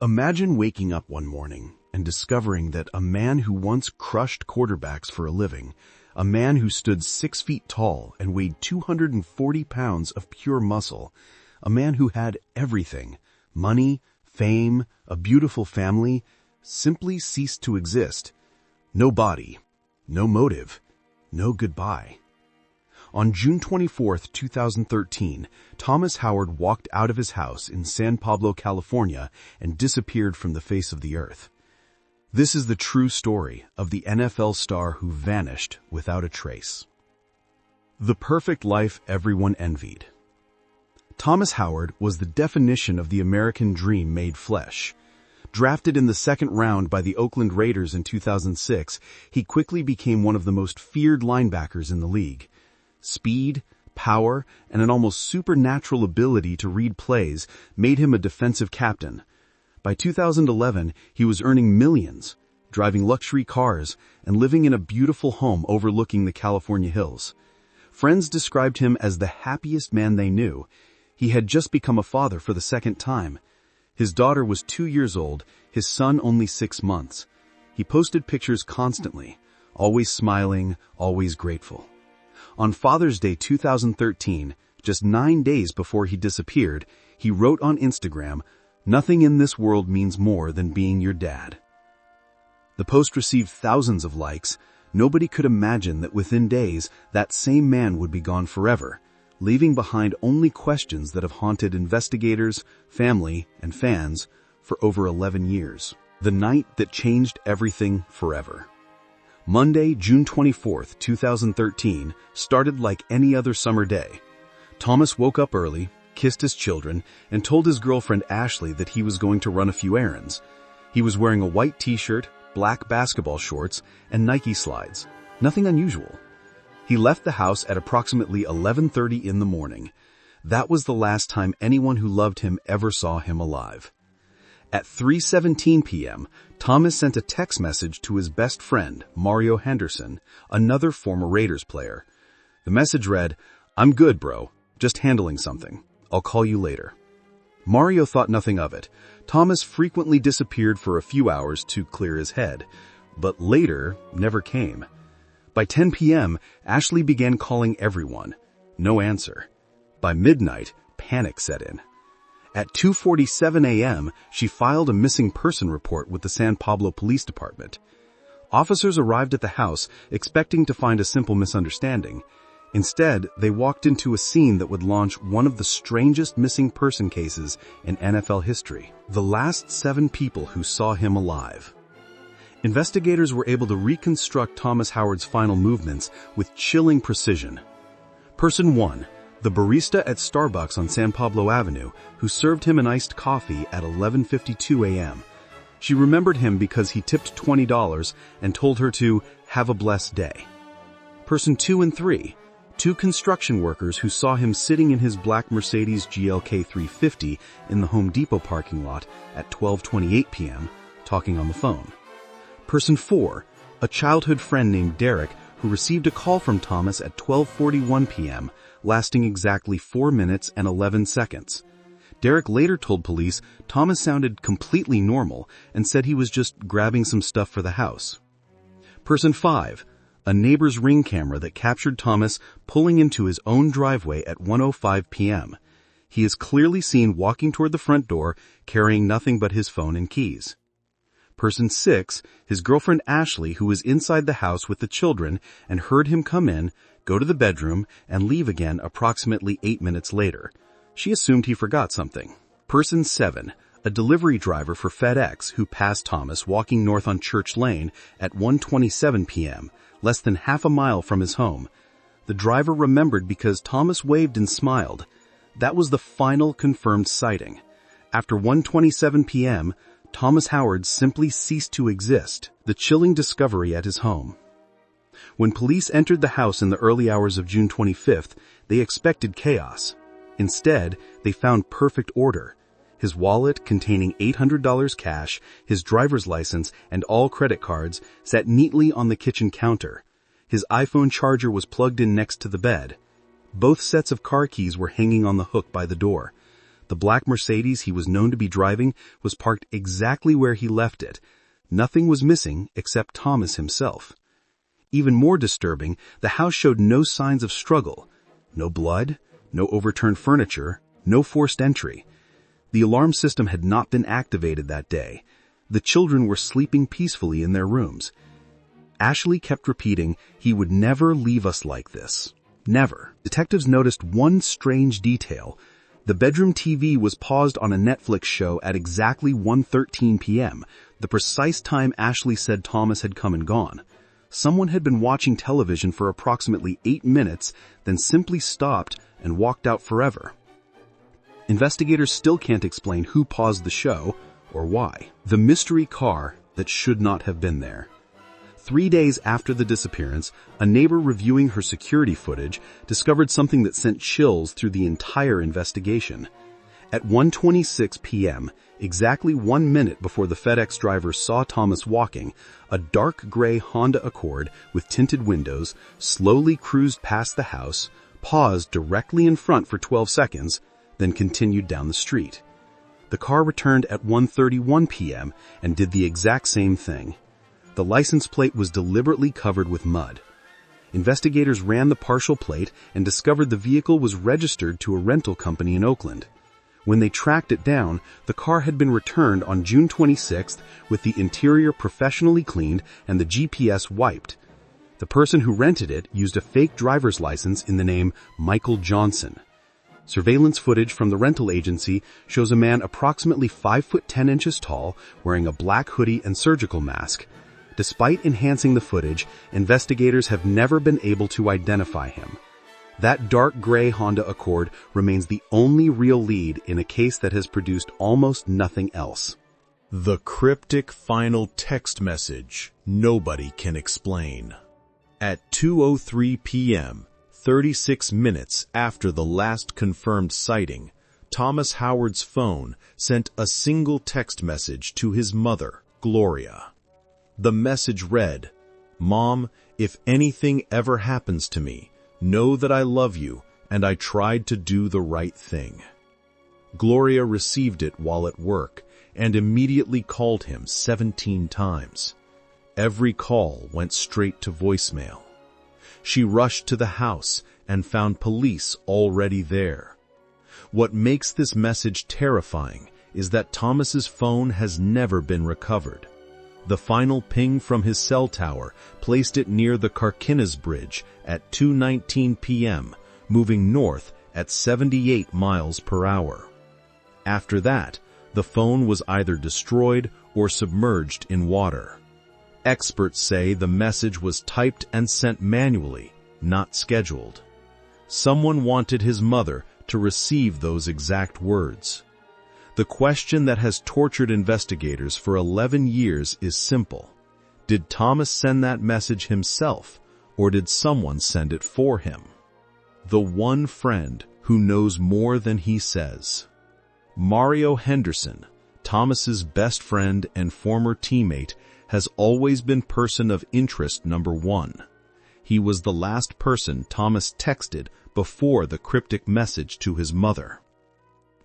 Imagine waking up one morning and discovering that a man who once crushed quarterbacks for a living, a man who stood 6 feet tall and weighed 240 pounds of pure muscle, a man who had everything, money, fame, a beautiful family, simply ceased to exist. No body, no motive, no goodbye. On June 24, 2013, Thomas Howard walked out of his house in San Pablo, California, and disappeared from the face of the earth. This is the true story of the NFL star who vanished without a trace. The perfect life everyone envied. Thomas Howard was the definition of the American dream made flesh. Drafted in the second round by the Oakland Raiders in 2006, he quickly became one of the most feared linebackers in the league. Speed, power, and an almost supernatural ability to read plays made him a defensive captain. By 2011, he was earning millions, driving luxury cars, and living in a beautiful home overlooking the California hills. Friends described him as the happiest man they knew. He had just become a father for the second time. His daughter was 2 years old, his son only 6 months. He posted pictures constantly, always smiling, always grateful. On Father's Day 2013, just 9 days before he disappeared, he wrote on Instagram, "Nothing in this world means more than being your dad." The post received thousands of likes. Nobody could imagine that within days, that same man would be gone forever, leaving behind only questions that have haunted investigators, family, and fans for over 11 years. The night that changed everything forever. Monday, June 24, 2013, started like any other summer day. Thomas woke up early, kissed his children, and told his girlfriend Ashley that he was going to run a few errands. He was wearing a white t-shirt, black basketball shorts, and Nike slides. Nothing unusual. He left the house at approximately 11:30 in the morning. That was the last time anyone who loved him ever saw him alive. At 3:17 p.m., Thomas sent a text message to his best friend, Mario Henderson, another former Raiders player. The message read, "I'm good, bro. Just handling something. I'll call you later." Mario thought nothing of it. Thomas frequently disappeared for a few hours to clear his head, but later never came. By 10 p.m., Ashley began calling everyone. No answer. By midnight, panic set in. At 2:47 a.m., she filed a missing person report with the San Pablo Police Department. Officers arrived at the house expecting to find a simple misunderstanding. Instead, they walked into a scene that would launch one of the strangest missing person cases in NFL history. The last 7 people who saw him alive. Investigators were able to reconstruct Thomas Howard's final movements with chilling precision. Person 1. The barista at Starbucks on San Pablo Avenue, who served him an iced coffee at 11:52 a.m. She remembered him because he tipped $20 and told her to have a blessed day. Person 2 and 3. 2 construction workers who saw him sitting in his black Mercedes GLK 350 in the Home Depot parking lot at 12:28 p.m., talking on the phone. Person 4. A childhood friend named Derek who received a call from Thomas at 12:41 p.m., lasting exactly 4 minutes and 11 seconds. Derek later told police Thomas sounded completely normal and said he was just grabbing some stuff for the house. Person 5. A neighbor's Ring camera that captured Thomas pulling into his own driveway at 1:05 p.m. He is clearly seen walking toward the front door, carrying nothing but his phone and keys. Person 6, his girlfriend Ashley, who was inside the house with the children and heard him come in, go to the bedroom, and leave again approximately 8 minutes later. She assumed he forgot something. Person 7, a delivery driver for FedEx who passed Thomas walking north on Church Lane at 1:27 p.m., less than half a mile from his home. The driver remembered because Thomas waved and smiled. That was the final confirmed sighting. After 1:27 p.m., Thomas Howard simply ceased to exist, the chilling discovery at his home. When police entered the house in the early hours of June 25th, they expected chaos. Instead, they found perfect order. His wallet, containing $800 cash, his driver's license, and all credit cards, sat neatly on the kitchen counter. His iPhone charger was plugged in next to the bed. Both sets of car keys were hanging on the hook by the door. The black Mercedes he was known to be driving was parked exactly where he left it. Nothing was missing except Thomas himself. Even more disturbing, the house showed no signs of struggle. No blood, no overturned furniture, no forced entry. The alarm system had not been activated that day. The children were sleeping peacefully in their rooms. Ashley kept repeating he would never leave us like this. Never. Detectives noticed one strange detail. The bedroom TV was paused on a Netflix show at exactly 1:13 p.m., the precise time Ashley said Thomas had come and gone. Someone had been watching television for approximately 8 minutes, then simply stopped and walked out forever. Investigators still can't explain who paused the show or why. The mystery car that should not have been there. 3 days after the disappearance, a neighbor reviewing her security footage discovered something that sent chills through the entire investigation. At 1:26 p.m., exactly 1 minute before the FedEx driver saw Thomas walking, a dark gray Honda Accord with tinted windows slowly cruised past the house, paused directly in front for 12 seconds, then continued down the street. The car returned at 1:31 p.m. and did the exact same thing. The license plate was deliberately covered with mud. Investigators ran the partial plate and discovered the vehicle was registered to a rental company in Oakland. When they tracked it down, the car had been returned on June 26th with the interior professionally cleaned and the GPS wiped. The person who rented it used a fake driver's license in the name Michael Johnson. Surveillance footage from the rental agency shows a man approximately 5'10" tall, wearing a black hoodie and surgical mask. Despite enhancing the footage, investigators have never been able to identify him. That dark gray Honda Accord remains the only real lead in a case that has produced almost nothing else. The cryptic final text message nobody can explain. At 2:03 p.m., 36 minutes after the last confirmed sighting, Thomas Howard's phone sent a single text message to his mother, Gloria. The message read, "Mom, if anything ever happens to me, know that I love you and I tried to do the right thing." Gloria received it while at work and immediately called him 17 times. Every call went straight to voicemail. She rushed to the house and found police already there. What makes this message terrifying is that Thomas's phone has never been recovered. The final ping from his cell tower placed it near the Carquinez Bridge at 2:19 p.m., moving north at 78 miles per hour. After that, the phone was either destroyed or submerged in water. Experts say the message was typed and sent manually, not scheduled. Someone wanted his mother to receive those exact words. The question that has tortured investigators for 11 years is simple. Did Thomas send that message himself, or did someone send it for him? The one friend who knows more than he says. Mario Henderson, Thomas's best friend and former teammate, has always been person of interest number one. He was the last person Thomas texted before the cryptic message to his mother.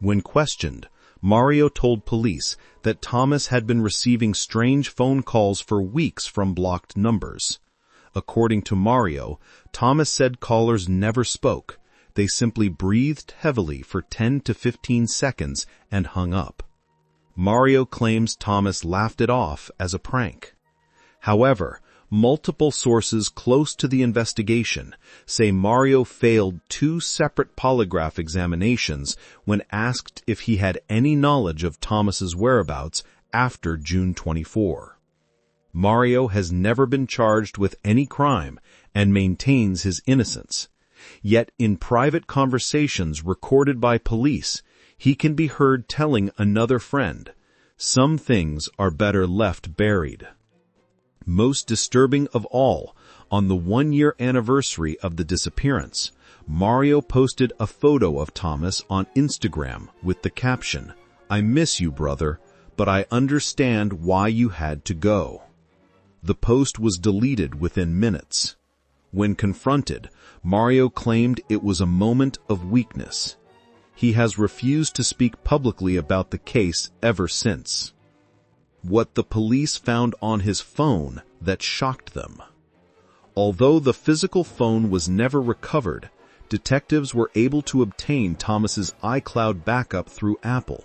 When questioned, Mario told police that Thomas had been receiving strange phone calls for weeks from blocked numbers. According to Mario, Thomas said callers never spoke. They simply breathed heavily for 10 to 15 seconds and hung up. Mario claims Thomas laughed it off as a prank. However, multiple sources close to the investigation say Mario failed 2 separate polygraph examinations when asked if he had any knowledge of Thomas's whereabouts after June 24. Mario has never been charged with any crime and maintains his innocence. Yet in private conversations recorded by police, he can be heard telling another friend, "Some things are better left buried." Most disturbing of all, on the 1-year anniversary of the disappearance, Mario posted a photo of Thomas on Instagram with the caption, "I miss you, brother, but I understand why you had to go." The post was deleted within minutes. When confronted, Mario claimed it was a moment of weakness. he has refused to speak publicly about the case ever since. What the police found on his phone that shocked them. Although the physical phone was never recovered, detectives were able to obtain Thomas's iCloud backup through Apple.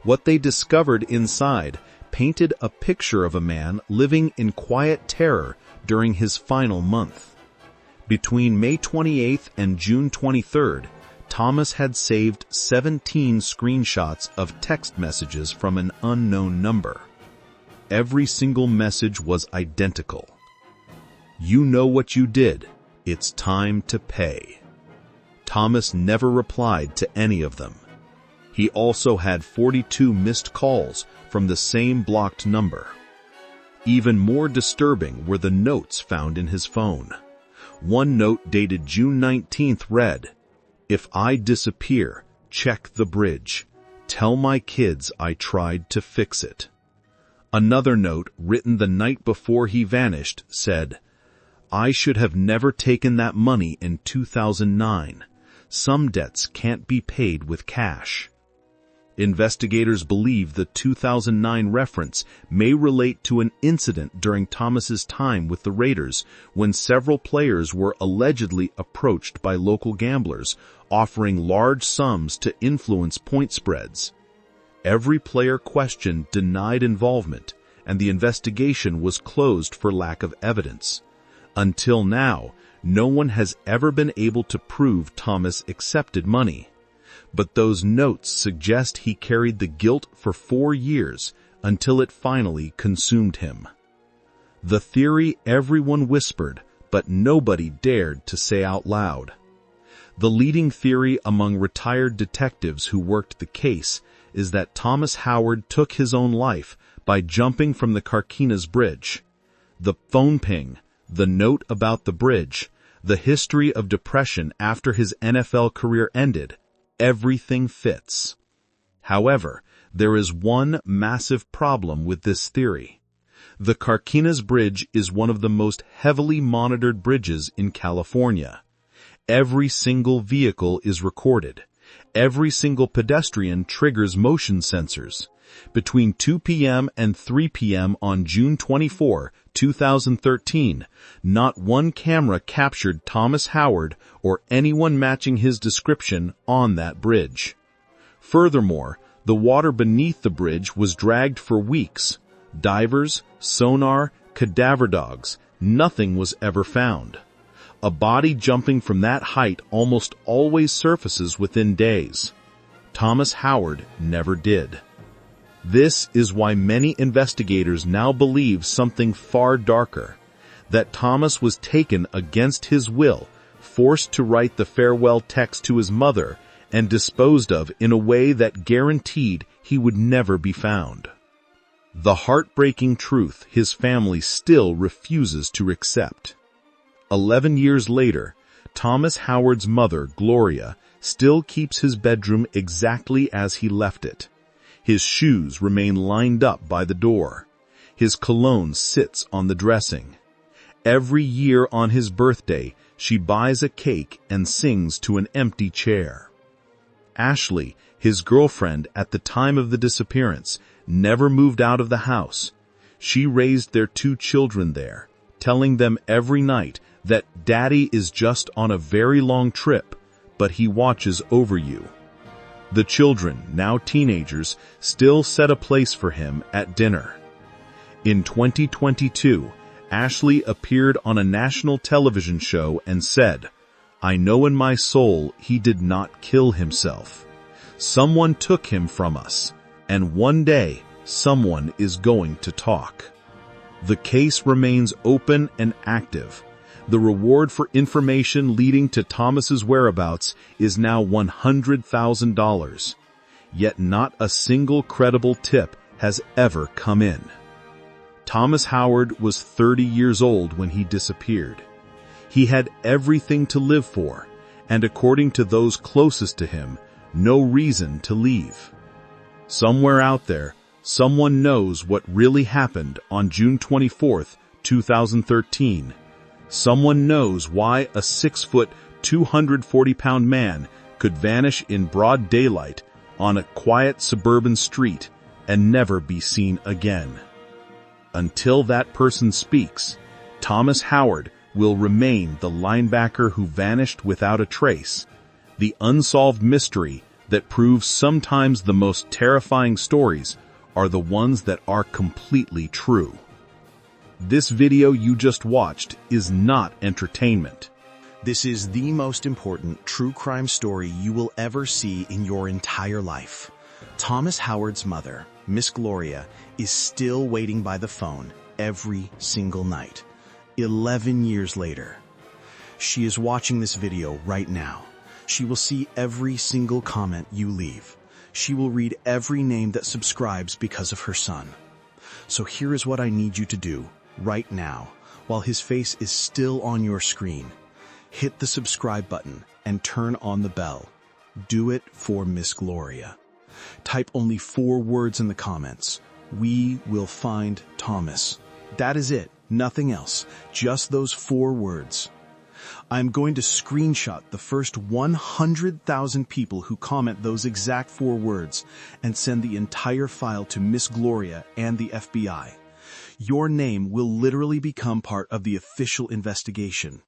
What they discovered inside painted a picture of a man living in quiet terror during his final month. Between May 28th and June 23rd, Thomas had saved 17 screenshots of text messages from an unknown number. Every single message was identical. "You know what you did. It's time to pay." Thomas never replied to any of them. He also had 42 missed calls from the same blocked number. Even more disturbing were the notes found in his phone. One note dated June 19th read, "If I disappear, check the bridge. Tell my kids I tried to fix it." Another note, written the night before he vanished, said, "I should have never taken that money in 2009. Some debts can't be paid with cash." Investigators believe the 2009 reference may relate to an incident during Thomas's time with the Raiders when several players were allegedly approached by local gamblers, offering large sums to influence point spreads. Every player questioned denied involvement, and the investigation was closed for lack of evidence. Until now, no one has ever been able to prove Thomas accepted money. But those notes suggest he carried the guilt for 4 years until it finally consumed him. The theory everyone whispered, but nobody dared to say out loud. The leading theory among retired detectives who worked the case is that Thomas Howard took his own life by jumping from the Carquinez Bridge. The phone ping, the note about the bridge, the history of depression after his NFL career ended, everything fits. However, there is one massive problem with this theory. The Carquinez Bridge is one of the most heavily monitored bridges in California. Every single vehicle is recorded. Every single pedestrian triggers motion sensors. Between 2 p.m. and 3 p.m. on June 24, 2013, not one camera captured Thomas Howard or anyone matching his description on that bridge. Furthermore, the water beneath the bridge was dragged for weeks. Divers, sonar, cadaver dogs, nothing was ever found. A body jumping from that height almost always surfaces within days. Thomas Howard never did. This is why many investigators now believe something far darker, that Thomas was taken against his will, forced to write the farewell text to his mother, and disposed of in a way that guaranteed he would never be found. The heartbreaking truth his family still refuses to accept. 11 years later, Thomas Howard's mother, Gloria, still keeps his bedroom exactly as he left it. His shoes remain lined up by the door. His cologne sits on the dressing. Every year on his birthday, she buys a cake and sings to an empty chair. Ashley, his girlfriend at the time of the disappearance, never moved out of the house. She raised their 2 children there, telling them every night that Daddy is just on a very long trip, but he watches over you. The children, now teenagers, still set a place for him at dinner. In 2022, Ashley appeared on a national television show and said, "I know in my soul he did not kill himself. Someone took him from us, and one day someone is going to talk." The case remains open and active. The reward for information leading to Thomas's whereabouts is now $100,000. Yet not a single credible tip has ever come in. Thomas Howard was 30 years old when he disappeared. He had everything to live for, and according to those closest to him, no reason to leave. Somewhere out there, someone knows what really happened on June 24, 2013. Someone knows why a 6-foot, 240-pound man could vanish in broad daylight on a quiet suburban street and never be seen again. Until that person speaks, Thomas Howard will remain the linebacker who vanished without a trace, the unsolved mystery that proves sometimes the most terrifying stories are the ones that are completely true. This video you just watched is not entertainment. This is the most important true crime story you will ever see in your entire life. Thomas Howard's mother, Miss Gloria, is still waiting by the phone every single night, 11 years later. She is watching this video right now. She will see every single comment you leave. She will read every name that subscribes because of her son. So here is what I need you to do right now, while his face is still on your screen. Hit the subscribe button and turn on the bell. Do it for Miss Gloria. Type only 4 words in the comments. We will find Thomas. That is it. Nothing else. Just those 4 words. I'm going to screenshot the first 100,000 people who comment those exact 4 words and send the entire file to Miss Gloria and the FBI. Your name will literally become part of the official investigation.